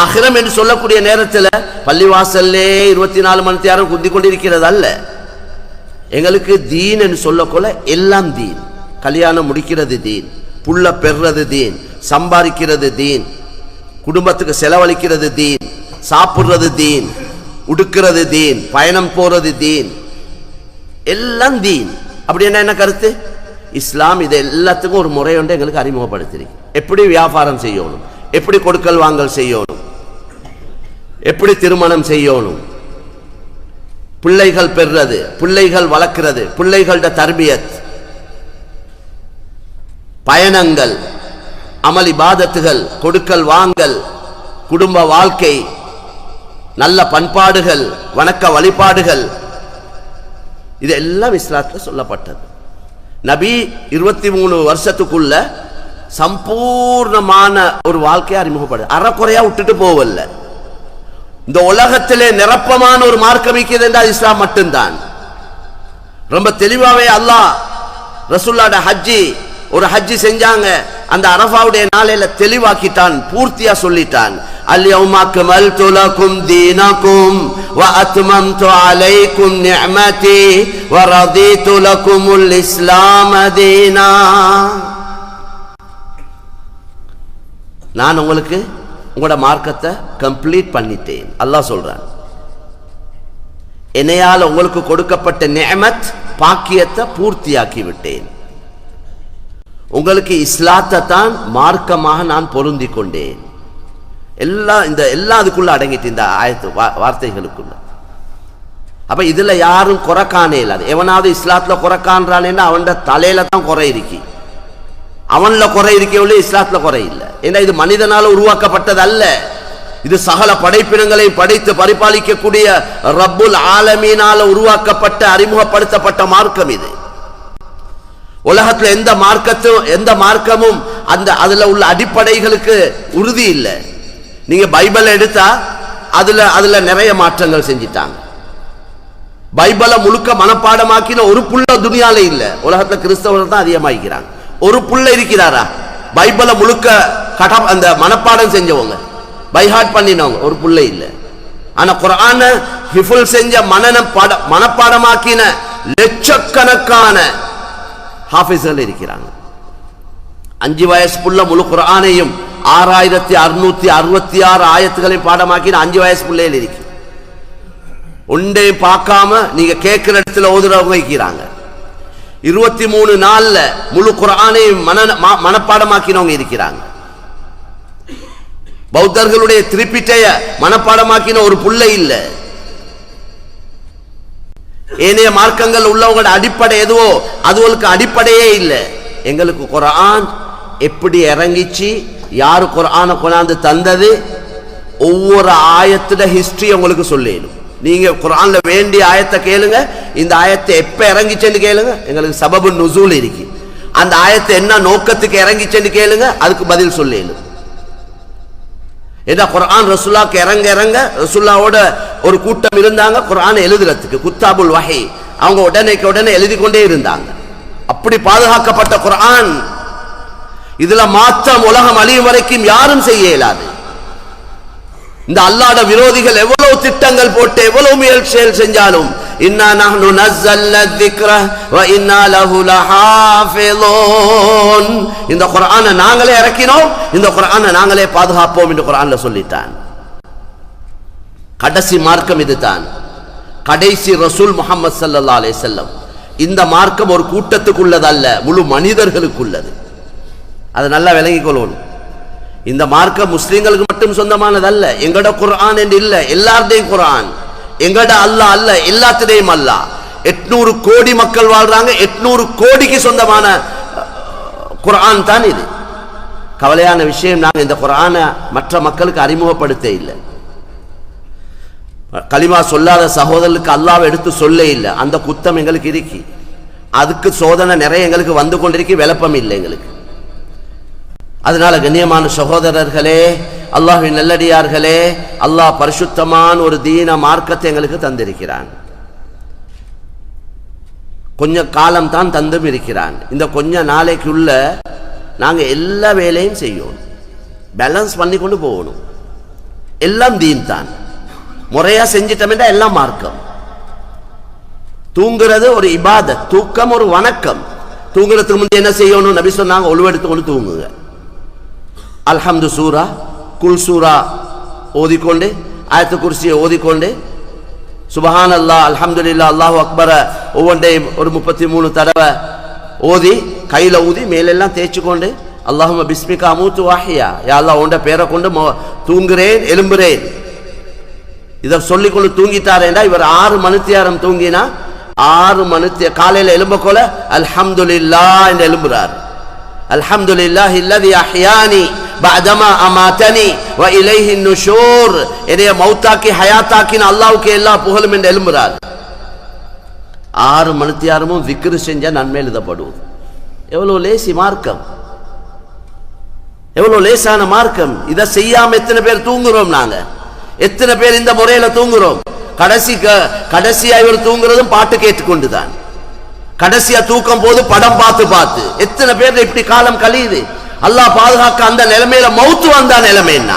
ஆகிரம் என்று சொல்லக்கூடிய நேரத்தில் பள்ளிவாசல்லே 24 மணி நேரம் குந்தி கொண்டிருக்கிறது அல்ல. எங்களுக்கு தீன் என்று சொல்லக்கொள்ள எல்லாம் தீன். கல்யாணம் முடிக்கிறது தீன், புள்ள பெறுறது தீன், சம்பாதிக்கிறது தீன், குடும்பத்துக்கு செலவழிக்கிறது தீன், சாப்பிடுறது தீன், உடுக்கிறது தீன், பயணம் போறது தீன், எல்லாம் தீன். அப்படி என்ன கருத்து? இஸ்லாம் இது எல்லாத்துக்கும் ஒரு முறை ஒன்று எங்களுக்கு அறிமுகப்படுத்திருக்கு. எப்படி வியாபாரம் செய்யணும், எப்படி கொடுக்கல் வாங்கல் செய்யணும், எப்படி திருமணம் செய்யணும், பிள்ளைகள் பெறுறது, பிள்ளைகள் வளர்க்கிறது, பிள்ளைகளோட தர்பியத், பயணங்கள், அமல் இபாதத்துகள், கொடுக்கல் வாங்கல், குடும்ப வாழ்க்கை, நல்ல பண்பாடுகள், வணக்க வழிபாடுகள், இதெல்லாம் இஸ்லாத்தில் சொல்லப்பட்டது. நபி 23 வருஷத்துக்குள்ள சம்பூர்ணமான ஒரு வாழ்க்கையை அறிமுகப்படு, அறக்குறையா விட்டுட்டு போவல்ல. இந்த உலகத்திலே நிரப்பமான ஒரு மார்க்கம் இருக்கிறது என்றால் இஸ்லாம் மட்டும்தான். ரொம்ப தெளிவாவே அல்லாஹ் ரசூலுல்லாஹ்ட ஹஜ்ஜி, ஒரு ஹஜ்ஜி செஞ்சாங்க, அந்த அரஃபாவுடைய நாளையில தெளிவாக்கிட்டான், பூர்த்தியா சொல்லிட்டான். அல்யௌம அக்மல்து லகும் தீனகும் வ அத்மம்து அலைக்கும் நிஅமதி வ ரதீது லகுமுல் இஸ்லாம தீனா. நான் உங்களுக்கு உங்களோட மார்க்கத்தை கம்ப்ளீட் பண்ணிட்டேன். அல்லாஹ் சொல்றான், என்னையால் உங்களுக்கு கொடுக்கப்பட்ட நிஅமத் பாக்கியத்தை பூர்த்தியாக்கி விட்டேன். உங்களுக்கு இஸ்லாத்தை தான் மார்க்கமாக நான் பொருந்தி கொண்டேன். எல்லாம் அதுக்குள்ள அடங்கிட்டு இந்த ஆயத்து வார்த்தைகளுக்குள்ள. அப்ப இதுல யாரும் குறைக்கானே இல்லாது. எவனாவது இஸ்லாத்துல குறைக்கான்றானேன்னா அவன் தலையில தான் குறை இருக்கி, அவன்ல குறை இருக்கவில்லை, இஸ்லாத்துல குறை இல்லை. ஏன்னா இது மனிதனால உருவாக்கப்பட்டது அல்ல, இது சகல படைப்பினங்களை படைத்து பரிபாலிக்கக்கூடிய ரப்புல் ஆலமீனால உருவாக்கப்பட்ட அறிமுகப்படுத்தப்பட்ட மார்க்கம் இது. உலகத்துல எந்த மார்க்கமும் அந்த அதுல உள்ள அடிப்படைகளுக்கு உறுதி இல்லை. நீங்க பைபிள் எடுத்தா அதுல நிறைய மாற்றங்கள் செஞ்சிட்டாங்க. பைபிளை முழுக்க மனப்பாடமாக்கின ஒரு புள்ள துனியால இல்ல. உலகத்துல கிறிஸ்தவர்கள் தான் அதிகமாக்கிறாங்க. ஒரு புள்ள இருக்கிறாரா பைபிளை முழுக்க அந்த மனப்பாடம் செஞ்சவங்க, பைஹார்ட் பண்ணினவங்க? ஒரு புள்ள இல்ல. ஆனா குர்ஆன ஹிஃபுல் செஞ்ச மனப்பாடமாக்கின லட்சக்கணக்கான ஹாஃபிஸ்கள் இருக்கிறாங்க. 5 வயசு புள்ள முழு குர்ஆனையும் 6666 ஆயத்துக்களை பாடமாக்கின 5 வயசு பிள்ளைகள் இருக்கு. ஒன்றையும் பார்க்காம நீங்க கேட்கிற இடத்துல ஓதுறவங்க இருக்கிறாங்க. 23 நாள்ல முழு குர்ஆனையும் மனப்பாடமாக்கினவங்க இருக்கிறாங்க. பௌத்தர்களுடைய திரிபிட்டைய மனப்பாடமாக்கின ஒரு புள்ள இல்ல. ஏனைய மார்க்கங்கள் உள்ளவங்களோட அடிப்படை எதுவோ அதுகளுக்கு அடிப்படையே இல்லை. எங்களுக்கு குர்ஆன் எப்படி இறங்கிச்சு, யாரு குர்ஆனை கொண்டாந்து தந்தது, ஒவ்வொரு ஆயத்தோட ஹிஸ்டரி உங்களுக்கு சொல்லிடும். நீங்க குர்ஆன்ல வேண்டிய ஆயத்தை கேளுங்க, இந்த ஆயத்தை எப்ப இறங்கிச்சேன்னு கேளுங்க, எங்களுக்கு சபபு நுசூல் இருக்கு. அந்த ஆயத்தை என்ன நோக்கத்துக்கு இறங்கிச்சேன்னு கேளுங்க, அதுக்கு பதில் சொல்லிடும். ஏன்னா குர்ஆன் ரசூலுல்லாஹ்க்கு இறங்க இறங்க ரசூலுல்லாஹோட ஒரு கூட்டம் இருந்தாங்க குர்ஆனை எழுதுறதுக்கு, குத்தாபுல் வஹி. அவங்க உடனே எழுதி கொண்டே இருந்தாங்க. அப்படி பாதுகாக்கப்பட்ட குர்ஆன், இதுல மாற்றம் உலகம் அழியும் வரைக்கும் யாரும் செய்ய இயலாது. இந்த அல்லாஹ்வுட விரோதிகள் எவ்வளவு திட்டங்கள் போட்டு எவ்வளவு முயற்சிகள் செஞ்சாலும், இன்னா நஹ்னு நஸ்ஸல்னா ذிக்ர வ இன்னா லஹு லஹாஃபிலூன், இந்த குர்ஆனை நாங்களே இறக்கினோம், இந்த குர்ஆனை நாங்களே பாதுகாப்போம் என்று குர்ஆன்ல சொல்லிட்டான். கடைசி மார்க்கம் இதுதான். கடைசி ரசூல் முஹம்மது ஸல்லல்லாஹு அலைஹி வஸல்லம். இந்த மார்க்கம் ஒரு கூட்டத்துக்குள்ளதல்ல, முழு மனிதர்களுக்குள்ளது. அதை நல்லா விளங்கிக் கொள்ளணும். இந்த மார்க்கம் முஸ்லிம்களுக்கு மட்டும் சொந்தமானதல்ல. எங்கட குர்ஆன் என்று இல்ல, எல்லாருடையும் குர்ஆன். எங்கட அல்லாஹ் அல்ல, எல்லாத்துடையும் அல்லாஹ். 800 கோடி மக்கள் வாழ்றாங்க, 800 கோடிக்கு சொந்தமான குர்ஆன் தான் இது. கவலையான விஷயம், நாங்கள் இந்த குர்ஆனை மற்ற மக்களுக்கு அறிமுகப்படுத்த இல்லை. கலிமா சொல்லாத சகோதரர்களுக்கு அல்லாஹ்வை எடுத்து சொல்ல இல்லை. அந்த குத்தம் எங்களுக்கு இருக்கு. அதுக்கு சோதனை நிறைய எங்களுக்கு வந்து கொண்டிருக்கு, விளப்பம் இல்லை எங்களுக்கு. அதனால கண்ணியமான சகோதரர்களே, அல்லாஹ்வின் நல்லடியார்களே, அல்லாஹ் பரிசுத்தமான ஒரு தீன மார்க்கத்தை எங்களுக்கு தந்திருக்கிறான். கொஞ்ச காலம் தான் தந்தும் இருக்கிறான். இந்த கொஞ்ச நாளைக்குள்ள நாங்கள் எல்லா வேலையும் செய்யணும், பேலன்ஸ் பண்ணி கொண்டு போகணும். எல்லாம் தீன் தான், முறையா செஞ்சிட்டோம்னா எல்லாம் மார்க்கம். தூங்குறது ஒரு இபாதத், தூக்கம் ஒரு வணக்கம். தூங்குறதுக்கு முந்தைய என்ன செய்யணும்? நபி சொன்னாங்க, ஒழுவெடுத்து கொண்டு தூங்குங்க. அல்ஹம்து சூரா, குல் சூரா ஓதிக்கொண்டு, ஆயத்து குர்சியை ஓதிக்கொண்டு, சுபஹான் அல்லாஹ், அல்ஹம்துலில்லாஹ், அல்லாஹு அக்பர ஒவ்வொன்றையும் ஒரு 33 தடவை ஓதி, கையில ஊதி மேலெல்லாம் தேய்ச்சிக்கொண்டு, அல்லாஹும்ம பிஸ்மிகா அமூத்து வாஹியா, யா அல்லாஹ் உண்ட பேரை கொண்டு தூங்குறேன் எலும்புறேன், இதை சொல்லிக்கொண்டு தூங்கிட்டாரேண்டா இவர் 6 மணித்தியாரம் தூங்கினா 6 மணித்திய காலையில எலும்பக்கோல அல்ஹம்துலில்லாஹ் என்று எலும்புறார். அல்ஹம்துலில்லாஹி அல்லதி அஹ்யானி பஅதமா அமாதனி வ இலைஹி நுஷூர், என்னைய மௌத்தாக்கி ஹயாத்தாக்கின அல்லாஹ்வுக்கு எல்லா புகழும் என்று எலும்புறார். 6 மணித்தியாரமும் விக்ர் செஞ்ச நன்மை எழுதப்படுவது. எவ்வளவு லேசி மார்க்கம், எவ்வளவு லேசான மார்க்கம். இதை செய்யாம எத்தனை பேர் தூங்குறோம்? நாங்க எத்தனை பேர் இந்த முறையில தூங்குறோம்? கடைசியா இவர் தூங்குறதும் பாட்டு கேட்டுக்கொண்டுதான். கடைசியா தூக்கம் போது படம் பார்த்து பார்த்து எத்தனை பேர் இப்படி காலம் கழியுது. அல்லாஹ் பாதுகாக்க. அந்த நிலைமையில மௌத்து வந்தா நிலைமை என்ன?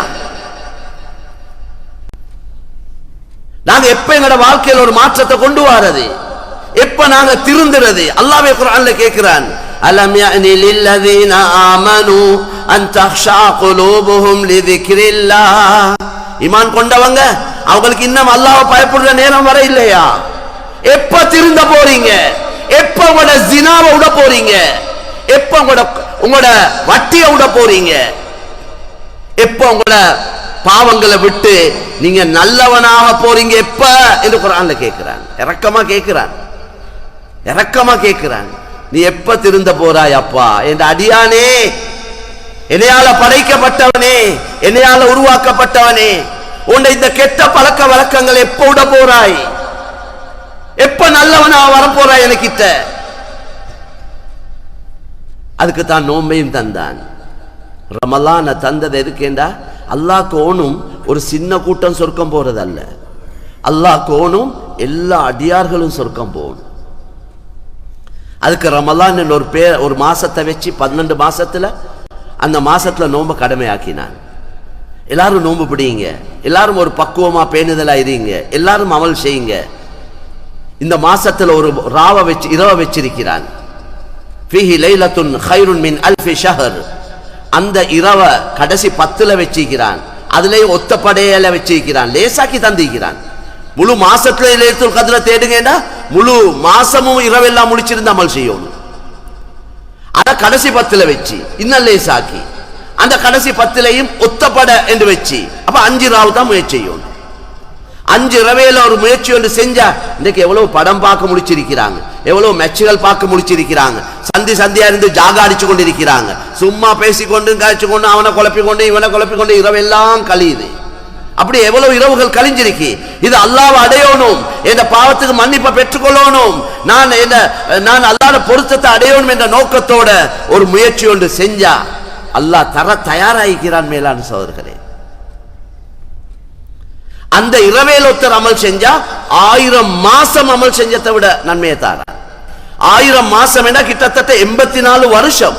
நாங்க எப்ப எங்களோட வாழ்க்கையில் ஒரு மாற்றத்தை கொண்டு வரது? எப்ப நாங்க திருந்துறது? அல்லாஹ்வே குர்ஆன்ல கேக்குறான், அலம் யஅனி லில்லதீன ஆமனு அன் தக்ஷா குலூபுஹும் லிذிக்ரில்லாஹ், ஈமான் கொண்டவங்க அவங்களுக்கு இன்னும் அல்லாஹ்வை பயப்படுற நேரம் வர இல்லையா? எப்ப திருந்த போறீங்க? எப்ப உங்களோட ஜினாவை விட போறீங்க? எப்ப உங்களோட வட்டியை விட போறீங்க? எப்ப உங்களோட பாவங்களை விட்டு நீங்க நல்லவனாக போறீங்க எப்ப என்று குர்ஆன்ல கேட்கிறான். இரக்கமா கேட்கிறான், இரக்கமா கேட்கிறான். நீ எப்ப திருந்த போறாய் அப்பா? என்ற அடியானே, என்னையால படைக்கப்பட்டவனே, என்னையால உருவாக்கப்பட்டவனே, உன்னை இந்த கெட்ட பழக்க வழக்கங்களை எப்ப விட போறாய்? எப்ப நல்லவனா வரப்போறாய் எனக்கிட்ட? அதுக்கு தான் நோம்பையும் தந்தான். ரமலான தந்தது எதுக்கேண்டா, அல்லாஹ்க்கு ஓனும் ஒரு சின்ன கூட்டம் சொர்க்கம் போறது அல்ல, அல்லாஹ்க்கு ஓனும் எல்லா அடியார்களும் சொர்க்கம் போகணும். அதுக்கு ரமலான் ஒரு மாசத்தை வச்சு 12 மாசத்துல அந்த மாசத்துல நோம்பு கடமையாக்கினான். எல்லாரும் நோம்பு பிடிங்க, எல்லாரும் ஒரு பக்குவமா பேணுதலா இருங்க, எல்லாரும் அமல் செய்யுங்க. இந்த மாசத்துல ஒரு இரவை வச்சிருக்கிறான். ஃபீஹி லைலத்துன் கைருன் மின் அல்ஃபி ஷஹர், அந்த இரவை கடைசி 10ல வச்சிருக்கிறான். அதுலயும் ஒத்தப்படையில வச்சிருக்கிறான், லேசாக்கி தந்திருக்கிறான். முழு மாசத்துல லைலத்துல் கத்ர தேடுங்கன்னா முழு மாசமும் இரவெல்லாம் முடிச்சிருந்து அமல் செய்யணும். அத கடைசி 10ல வச்சு இன்னும் லேசாக்கி அந்த கடைசி 10லையும் ஒத்தப்பட என்று வச்சு, அப்ப 5 ராவு தான் முயற்சி செய்யணும். 5 இரவையில ஒரு முயற்சி ஒன்று செஞ்சா இன்னைக்கு எவ்வளவு படம் பார்க்க முடிச்சிருக்கிறாங்க, எவ்வளவு மேட்சுகள் பார்க்க முடிச்சிருக்கிறாங்க, சந்தியா இருந்து ஜாக அடிச்சு கொண்டிருக்கிறாங்க. சும்மா பேசிக்கொண்டு காய்ச்சி கொண்டு அவனை குழப்பிக்கொண்டு இவனை குழப்பிக்கொண்டு இரவெல்லாம் கழியுது. அப்படி எவ்வளவு இரவுகள் கழிஞ்சிருக்கு. இது அல்லாஹ்வை அடையணும், இந்த பாவத்துக்கு மன்னிப்பை பெற்றுக்கொள்ளணும், நான் அல்லாஹ்வுடைய பொருத்தத்தை அடையணும் என்ற நோக்கத்தோட ஒரு முயற்சி ஒன்று செஞ்சா அல்லாஹ் தர தயாராகிறான். மேலான சகோதரர்களே, அந்த இரவேல ஒருத்தர் அமல் செஞ்சா 1000 மாசம் அமல் செஞ்சதை விட நன்மையை தாரா. 1000 மாசம் என்ன கிட்டத்தட்ட 84 வருஷம்.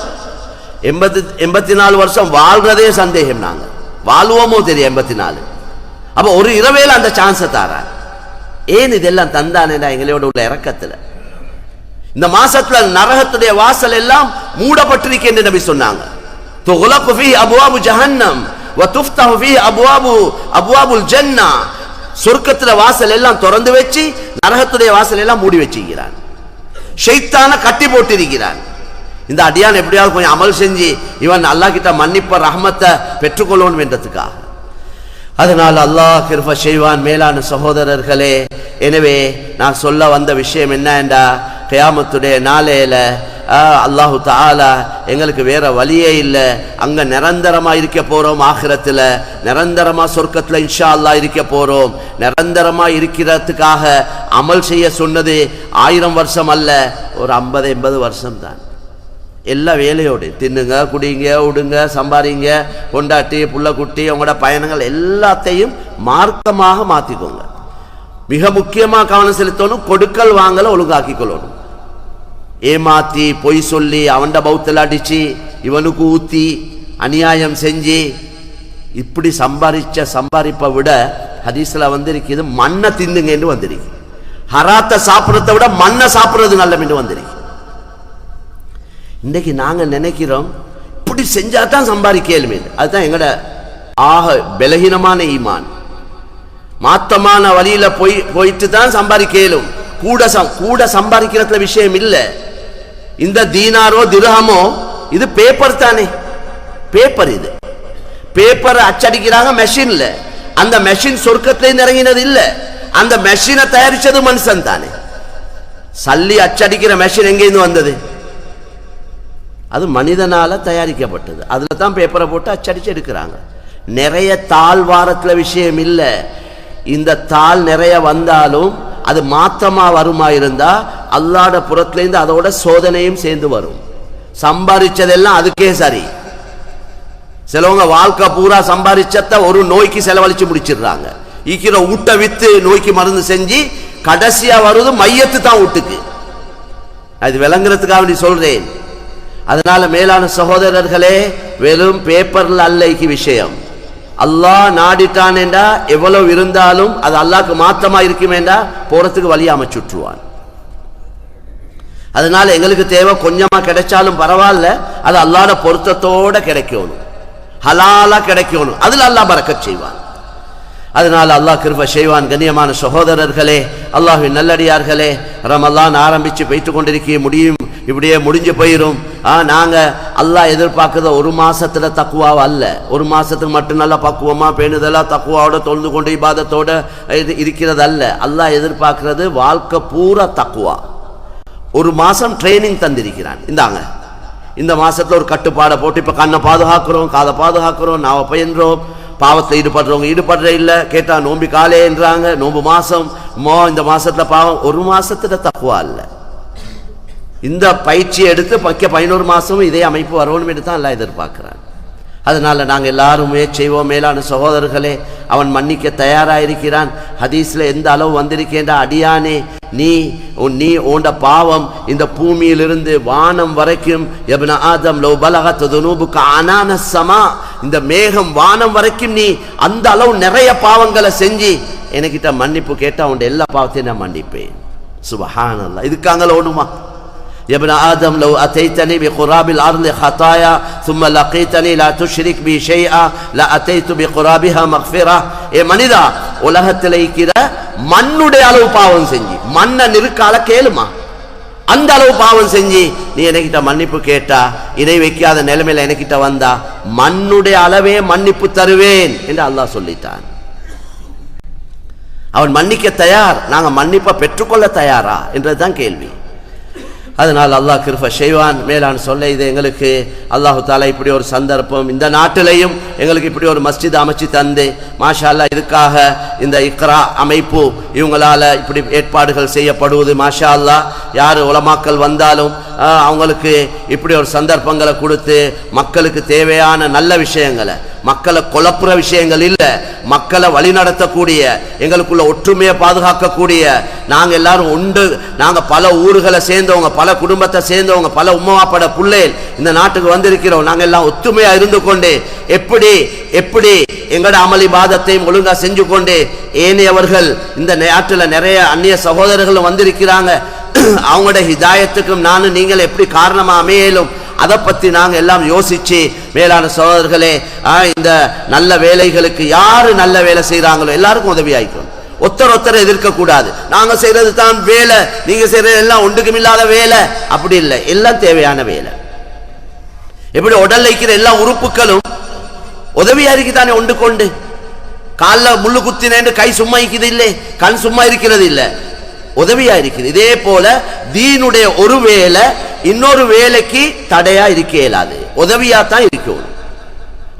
84 வருஷம் வாழ்றதே சந்தேகம். நாங்க வாழ்வோமோ தெரியும் 84. அப்ப ஒரு இரவேல அந்த சான்ஸை தாரா. ஏன் இதெல்லாம் தந்தானேடா எங்களோட உள்ள இறக்கத்துல. இந்த மாசத்துல நரகத்துடைய வாசல் எல்லாம் மூடப்பட்டிருக்கு என்று நபி சொன்னாங்க. துகுலகு ஃபீஹி அப்வாபு ஜஹன்னம் வ துஃப்தஹு ஃபீஹி அப்வாபுல் ஜன்னah. சொர்க்கத்துல வாசல் எல்லாம் திறந்து வச்சு நரகத்துடைய வாசல் எல்லாம் மூடி வச்சிருக்கிறான். ஷைத்தான கட்டி போட்டிருக்கிறான். இந்த அடியான் எப்படியாவது கொஞ்சம் அமல் செஞ்சு இவன் அல்லாஹ் கிட்ட மன்னிப்ப ரஹ்மத்தை பெற்றுக்கொள்ளணும் என்றதுக்காக. அதனால் அல்லாஹ் கிருபை செய்வான். மேலான சகோதரர்களே, எனவே நான் சொல்ல வந்த விஷயம் என்ன என்றா, கியாமத்துடைய நாளையில அல்லாஹு தஆலா எங்களுக்கு வேற வழியே இல்லை. அங்க நிரந்தரமா இருக்க போறோம். ஆகிரத்துல நிரந்தரமா சொர்க்கத்துல இன்ஷா அல்லாஹ் இருக்க போறோம். நிரந்தரமா இருக்கிறதுக்காக அமல் செய்ய சொன்னது 1000 வருஷம் அல்ல, ஒரு 50-80 வருஷம் தான். எல்லா வேலையோடு தின்னுங்க, குடிங்க, உடுங்க, சம்பாதிங்க, கொண்டாட்டி புள்ள குட்டி உங்களோட பயணங்கள் எல்லாத்தையும் மார்க்கமாக மாற்றிக்கோங்க. மிக முக்கியமாக கவனம் செலுத்தணும், கொடுக்கல் வாங்கலை ஒழுங்காக்கி கொள்ளணும். ஏமாத்தி பொய் சொல்லி அவன்ட பௌத்தில் அடிச்சு இவனுக்கு ஊத்தி அநியாயம் செஞ்சு இப்படி சம்பாதிப்பை விட ஹதீஸ்ல வந்திருக்குது மண்ணை தின்னுங்க என்று வந்திருக்கு. ஹராத்தை சாப்பிட்றத விட மண்ணை சாப்பிட்றது நல்லம் என்று வந்திருக்கு. இன்னைக்கு நாங்க நினைக்கிறோம் இப்படி செஞ்சா தான் சம்பாதிக்கலுமே. அதுதான் எங்கட ஆக பலகீனமான ஈமான். மாத்தமான வழியில போயிட்டு தான் சம்பாதிக்கலும். கூட சம்பாதிக்கிறதுல விஷயம் இல்லை. இந்த தீனாரோ திரஹமோ இது பேப்பர் தானே. பேப்பர், இது பேப்பரை அச்சடிக்கிறாங்க மெஷின்ல. அந்த மெஷின் சொர்க்கத்திலே இறங்கினது இல்ல. அந்த மெஷினை தயாரிச்சது மனுஷன் தானே. சல்லி அச்சடிக்கிற மெஷின் எங்கேருந்து வந்தது? அது மனிதனால தயாரிக்கப்பட்டது. அதுல தான் பேப்பரை போட்டு அச்சடிச்சு எடுக்கிறாங்க. நிறைய தாள் வாரத்துல விஷயம் இல்லை. இந்த தாள் நிறைய வந்தாலும் அது மாத்தமா வருமா இருந்தா அல்லாஹ்வுடைய புறத்திலிருந்து அதோட சோதனையும் சேர்ந்து வரும். சம்பாதிச்சதெல்லாம் அதுக்கே சரி. சிலவங்க வாழ்க்கை பூரா சம்பாதிச்சத ஒரு நோய்க்கு செலவழிச்சு முடிச்சிடுறாங்க. ஈக்கிற ஊட்ட வித்து நோய்க்கு மருந்து செஞ்சு கடைசியா வருது மையத்து தான் வீட்டுக்கு. அது விளங்குறதுக்காக வேண்டி சொல்றேன். அதனால மேலான சகோதரர்களே, வெறும் பேப்பர்ல அல்லைக்கு விஷயம். அல்லாஹ் நாடிட்டான் என்றா எவ்வளவு இருந்தாலும் அது அல்லாஹ்க்கு மாத்தமா இருக்குமேண்டா போறதுக்கு வழி அமைச்சுட்டுருவான். அதனால எங்களுக்கு தேவை கொஞ்சமா கிடைச்சாலும் பரவாயில்ல, அது அல்லாஹ்வுடைய பொருத்தத்தோட கிடைக்கணும், ஹலாலா கிடைக்கணும். அதுல அல்லாஹ் பரக்கத் செய்வான். அதனால அல்லாஹ் கிருபை செய்வான். கண்ணியமான சகோதரர்களே, அல்லாஹ்வின் நல்லடியார்களே, ரமலான் ஆரம்பிச்சு போயிட்டு கொண்டிருக்க முடியும், இப்படியே முடிஞ்சு போயிடும். நாங்க அல்லாஹ் எதிர்பார்க்கறத ஒரு மாசத்துல தக்குவாவா அல்ல. ஒரு மாசத்துக்கு மட்டும் நல்லா பக்குவமா பேணுதலா தக்குவாவோட தொழுது கொண்டு இபாதத்தோட இருக்கிறது அல்ல. அல்லாஹ் எதிர்பார்க்கிறது வாழ்க்கை பூரா தக்குவா. ஒரு மாசம் ட்ரைனிங் தந்திருக்கிறான். இந்தாங்க, இந்த மாசத்துல ஒரு கட்டுப்பாடை போட்டு இப்ப கண்ணை பாதுகாக்கிறோம், காதை பாதுகாக்கிறோம், நாவ பயின்றோம். பாவத்தில் ஈடுபடுறவங்க ஈடுபடுற இல்ல. கேட்டா நோம்பி காலேன்றாங்க, நோம்பு மாசம் இந்த மாசத்துல பாவம். ஒரு மாசத்துல தக்குவா இல்ல. இந்த பயிற்சி எடுத்து 11 மாசமும் இதே அமைப்பு வரணும் என்று தான் எல்லாம் எதிர்பார்க்கிறான். அதனால நாங்கள் எல்லாருமே செய்வோம். மேலான சகோதரர்களே, அவன் மன்னிக்க தயாராயிருக்கிறான். ஹதீஸ்ல எந்த அளவு வந்திருக்கின்ற அடியானே, நீ உண்ட பாவம் இந்த பூமியிலிருந்து வானம் வரைக்கும், யப்ன ஆதம் லவ் பலகத் துனூபுக அனான ஸமா, இந்த மேகம் வானம் வரைக்கும் நீ அந்த அளவு நிறைய பாவங்களை செஞ்சு என்கிட்ட மன்னிப்பு கேட்டா உன் எல்லா பாவத்தையும் நான் மன்னிப்பேன். சுப்ஹானல்லாஹ். இதுக்காங்கள ஒண்ணுமா? يا ابن آدم لو أتيتني بقراب الأرض خطايا ثم لقيتني لا تشرك بي شيئا لأتيت بقرابها مغفرة. ஏ மனிதா, உலகத்தில் இருக்கிற மண்ணுடைய அளவு பாவம் செஞ்சு, மண்ணை நிற்கால கேளுமா, அந்த அளவு பாவம் செஞ்சு நீ என்கிட்ட மன்னிப்பு கேட்டா, இணை வைக்காத நிலைமையில என்கிட்ட வந்தா மண்ணுடைய அளவே மன்னிப்பு தருவேன் என்று அல்லாஹ் சொல்லிட்டான். அவன் மன்னிக்க தயார். நாங்க மன்னிப்பை பெற்றுக்கொள்ள தயாரா என்றதுதான் கேள்வி. அதனால் அல்லாஹ் கிருபை செய்வான். மேலான சொல்ல இது எங்களுக்கு அல்லாஹு தாலா இப்படி ஒரு சந்தர்ப்பம் இந்த நாட்டிலையும் எங்களுக்கு இப்படி ஒரு மஸ்ஜித் அமைச்சு தந்து மாஷா அல்லாஹ் இதுக்காக இந்த இக்ரா அமைப்பு இவங்களால இப்படி ஏற்பாடுகள் செய்யப்படுவது மாஷா அல்லாஹ். யார் உலமாக்கள் வந்தாலும் அவங்களுக்கு இப்படி ஒரு சந்தர்ப்பங்களை கொடுத்து மக்களுக்கு தேவையான நல்ல விஷயங்களை, மக்களை குழப்புற விஷயங்கள் இல்லை, மக்களை வழிநடத்தக்கூடிய, எங்களுக்குள்ள ஒற்றுமையை பாதுகாக்கக்கூடிய, நாங்கள் எல்லாரும் உண்டு, நாங்கள் பல ஊர்களை சேர்ந்தவங்க, பல குடும்பத்தை சேர்ந்தவங்க, பல உம்மாப்பட பிள்ளைகள் இந்த நாட்டுக்கு வந்திருக்கிறோம். நாங்கள் எல்லாம் ஒத்துமையா இருந்து கொண்டு எப்படி எப்படி எங்களோட அமளி பாதத்தையும் ஒழுங்கா செஞ்சு கொண்டு ஏனையவர்கள் இந்த நாட்டில் நிறைய அந்நிய சகோதரர்களும் வந்திருக்கிறாங்க, அவங்களோட ஹிதாயத்துக்கும் நானும் நீங்கள் எப்படி காரணமா அமையலும் அதை பற்றி நாங்கள் எல்லாம் யோசிச்சு மேலான சகோதரர்களே இந்த நல்ல வேலைகளுக்கு யாரு நல்ல வேலை செய்யறாங்களோ எல்லாருக்கும் உதவி ஆயிக்கணும். ஒருத்தர் எதிர்க்க கூடாது. நாங்க செய்யறது தான் வேலை, நீங்க செய்யறது எல்லாம் ஒன்றுக்கும் இல்லாத வேலை, அப்படி இல்லை, எல்லாம் தேவையான வேலை. எப்படி உடல்ல இருக்கிற எல்லா உறுப்புகளும் உதவியா இருக்குதானே ஒன்று கொண்டு. காலில் முள்ளு குத்தினேன் கை சும்மா இருக்குது இல்லை, கண் சும்மா இருக்கிறது இல்லை, உதவியா இருக்குது. இதே போல தீனுடைய ஒரு வேலை இன்னொரு வேலைக்கு தடையா இருக்க இயலாது, உதவியா தான் இருக்கணும்.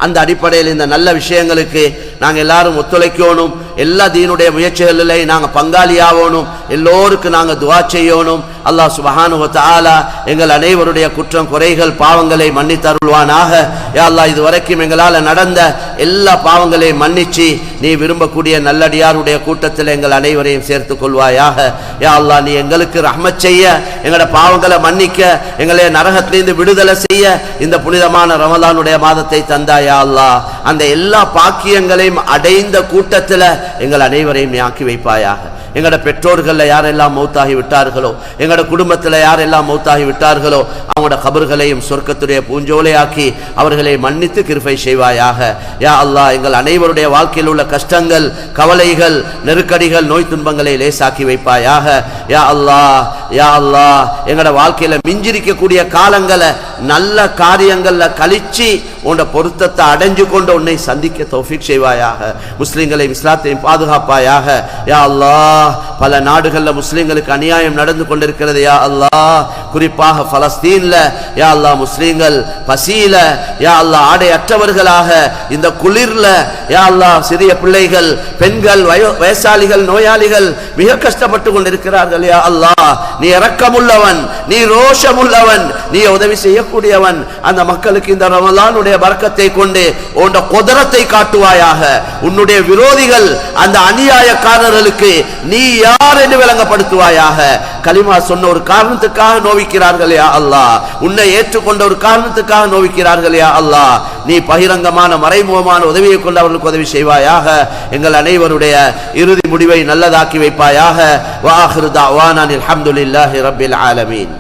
அந்த அடிப்படையில் இந்த நல்ல விஷயங்களுக்கு நாங்கள் எல்லாரும் ஒத்துழைக்கணும். எல்லா தீனுடைய முயற்சிகளில் நாங்கள் பங்காளியாகணும். எல்லோருக்கும் நாங்கள் துவா செய்யணும். அல்லாஹ் சுப்ஹானஹு வ தஆலா எங்கள் அனைவருடைய குற்றம் குறைகள் பாவங்களை மன்னித்தருள்வானாக. யா அல்லாஹ் இதுவரைக்கும் எங்களால் நடந்த எல்லா பாவங்களையும் மன்னிச்சு நீ விரும்பக்கூடிய நல்லடியாருடைய கூட்டத்தில் எங்கள் அனைவரையும் சேர்த்து கொள்வாயாக. யா அல்லாஹ் நீ எங்களுக்கு ரஹ்மத் செய்ய, எங்களோட பாவங்களை மன்னிக்க, எங்களை நரகத்திலிருந்து விடுதலை செய்ய இந்த புனிதமான ரமலானுடைய மாதத்தை தந்தாயா அல்லாஹ். அந்த எல்லா பாக்கியங்களையும் அடைந்த கூட்டத்தில் எங்கள் அனைவரையும் நீ ஆக்கி வைப்பாயாக. எங்களோட பெற்றோர்கள் யாரெல்லாம் மௌத்தாகி விட்டார்களோ, எங்களோட குடும்பத்தில் யாரெல்லாம் மௌத்தாகி விட்டார்களோ அவங்களோட கபர்களையும் சொர்க்கத்துடைய பூஞ்சோலையாக்கி அவர்களை மன்னித்து கிருபை செய்வாயாக. யா அல்லாஹ் எங்கள் அனைவருடைய வாழ்க்கையில் உள்ள கஷ்டங்கள், கவலைகள், நெருக்கடிகள், நோய் துன்பங்களை லேசாக்கி வைப்பாயாக. யா அல்லாஹ் யா அல்லாஹ் எங்களோட வாழ்க்கையில மிஞ்சிருக்கக்கூடிய காலங்களை நல்ல காரியங்கள்ல கழிச்சு உன்னோட பொருத்தத்தை அடைஞ்சு கொண்டு உன்னை சந்திக்க தௌஃபீக் செய்வாயாக. முஸ்லிம்களையும் இஸ்லாத்தையும் பாதுகாப்பாயாக. யா அல்லாஹ் பல நாடுகளில் முஸ்லிம்களுக்கு அநியாயம் நடந்து கொண்டிருக்கிறது. யா அல்லாஹ் குறிப்பாக பலஸ்தீன்ல யா அல்லாஹ் முஸ்லிம்கள் பசியில யா அல்லாஹ் ஆடை அற்றவர்களாக இந்த குளிர்ல யா அல்லாஹ் சிறிய பிள்ளைகள், பெண்கள், வயசாளிகள், நோயாளிகள் மிக கஷ்டப்பட்டு கொண்டிருக்கிறார்கள். யா அல்லாஹ் நீ இரக்கமுள்ளவன், நீ ரோஷமுள்ளவன், நீ உதவி செய்யக்கூடியவன். அந்த மக்களுக்கு இந்த ரமலானுடைய பரக்கத்தை கொண்டு உன்னுடைய குதிரத்தை காட்டுவாயாக. உன்னுடைய விரோதிகள் அந்த அநியாயக்காரர்களுக்கு நீ யார் என்று விளங்கப்படுத்துவாயாக. கலிமா சொன்ன ஒரு காரணத்துக்காக நோவிக்கிறார்கள் யா அல்லாஹ், உன்னை ஏற்றுக்கொண்ட ஒரு காரணத்துக்காக நோவிக்கிறார்கள் யா அல்லாஹ். நீ பகிரங்கமான மறைமுகமான உதவியை கொண்டு அவர்களுக்கு உதவி செய்வாயாக. எங்கள் அனைவருடைய இறுதி முடிவை நல்லதாக்கி வைப்பாயாக. வ ஆகிரு தஅவானா அல்ஹம்துலில்லாஹி ரப்பில் ஆலமீன்.